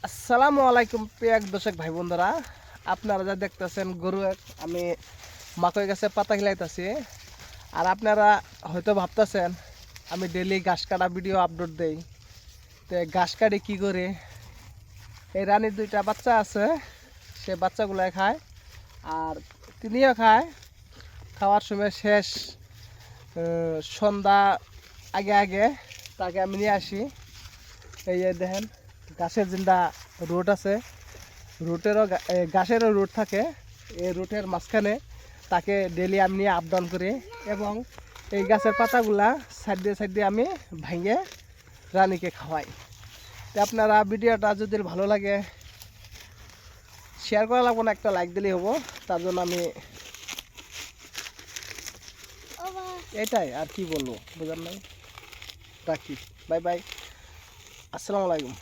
আসসালামু আলাইকুম প্রিয় দর্শক ভাই বন্ধুরা, আপনারা যা দেখতেছেন গরু আমি মাকই গাছে পাতা খিলাইতেছি। আর আপনারা হয়তো ভাবতেছেন আমি ডেলি ঘাস কাটা ভিডিও আপলোড দেই, তো ঘাস কাটি কী করে। এই রানীর দুইটা বাচ্চা আছে, সে বাচ্চাগুলাই খায় আর তিনিও খায়। খাওয়ার সময় শেষ সন্ধ্যা আগে আগে তাকে আমি নিয়ে আসি। এই যে দেখেন গাছের জিন্দা রোড আছে, রুটেরও গাছেরও রুট থাকে, এই রুটের মাঝখানে তাকে ডেলি আমি নিয়ে আপ ডাউন করি এবং এই গাছের পাতাগুলা সাইড দিয়ে আমি ভেঙে রানীকে খাওয়াই। তো আপনারা ভিডিওটা যদি ভালো লাগে শেয়ার করা লাগবো না, একটা লাইক দিলেই হবো। তার জন্য আমি এটাই আর কি বলবো, বুঝলাম নাই। রাখি, বাই বাই, আসসালামু আলাইকুম।